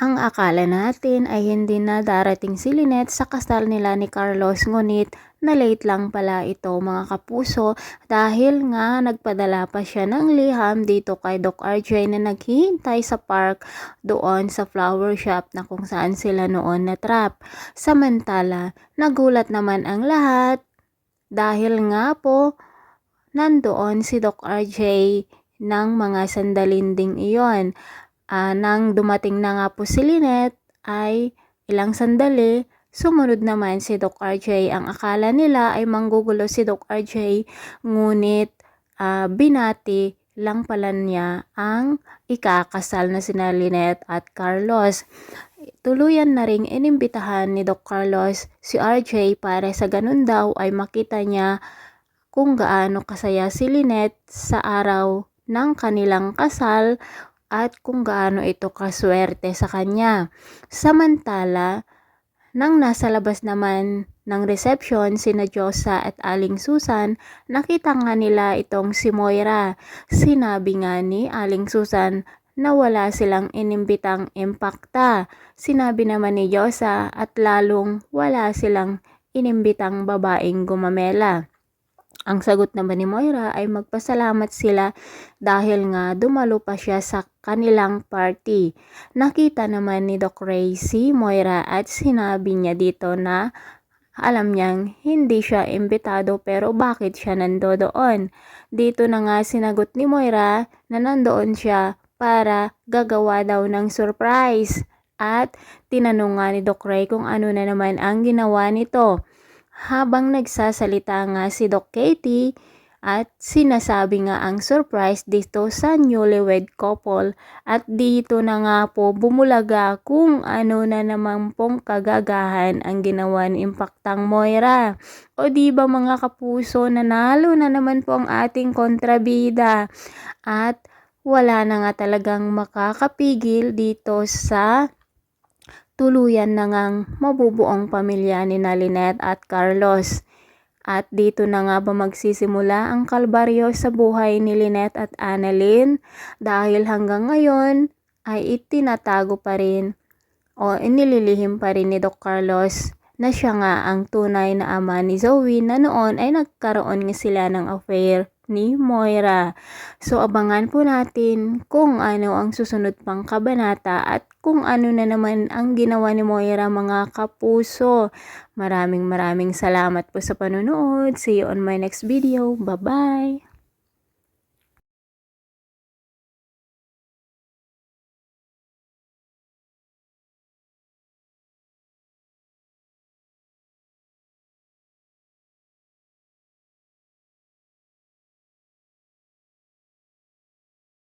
Ang akala natin ay hindi na darating si Lynette sa kasal nila ni Carlos, ngunit na-late lang pala ito mga kapuso, dahil nga nagpadala pa siya ng liham dito kay Doc RJ na naghihintay sa park doon sa flower shop na kung saan sila noon na-trap. Samantala, nagulat naman ang lahat dahil nga po nandoon si Doc RJ ng mga sandalin ding iyon. Nang dumating na nga po si Lynette ay ilang sandali, sumunod naman si Doc RJ. Ang akala nila ay manggugulo si Doc RJ, ngunit binati lang pala niya ang ikakasal na sina Lynette at Carlos. Tuluyan na ring inimbitahan ni Doc Carlos si RJ para sa ganun daw ay makita niya kung gaano kasaya si Lynette sa araw ng kanilang kasal at kung gaano ito kaswerte sa kanya. Samantala, nang nasa labas naman ng reception sina Josa at Aling Susan, nakita nga nila itong si Moira. Sinabi nga ni Aling Susan na wala silang inimbitang impakta. Sinabi naman ni Josa at lalong wala silang inimbitang babaeng gumamela. Ang sagot naman ni Moira ay magpasalamat sila dahil nga dumalo pa siya sa kanilang party. Nakita naman ni Doc Ray si Moira at sinabi niya dito na alam niyang hindi siya imbitado pero bakit siya nandoon. Dito na nga sinagot ni Moira na nandoon siya para gagawa daw ng surprise. At tinanong nga ni Doc Ray kung ano na naman ang ginawa nito. Habang nagsasalita nga si Doc Katie at sinasabi nga ang surprise dito sa newlywed couple, at dito na nga po bumulaga kung ano na naman pong kagagahan ang ginawa ni Impactang Moira. O di ba mga kapuso, nanalo na naman po ang ating kontrabida at wala na nga talagang makakapigil dito sa tuluyan na ngang mabubuong pamilya ni Lynette at Carlos. At dito na nga ba magsisimula ang kalbaryo sa buhay ni Lynette at Annalyn, dahil hanggang ngayon ay itinatago pa rin o inililihim pa rin ni Doc Carlos na siya nga ang tunay na ama ni Zoe, na noon ay nagkaroon nga sila ng affair ni Moira. So abangan po natin kung ano ang susunod pang kabanata at kung ano na naman ang ginawa ni Moira mga kapuso. Maraming salamat po sa panonood. See you on my next video. Bye-bye!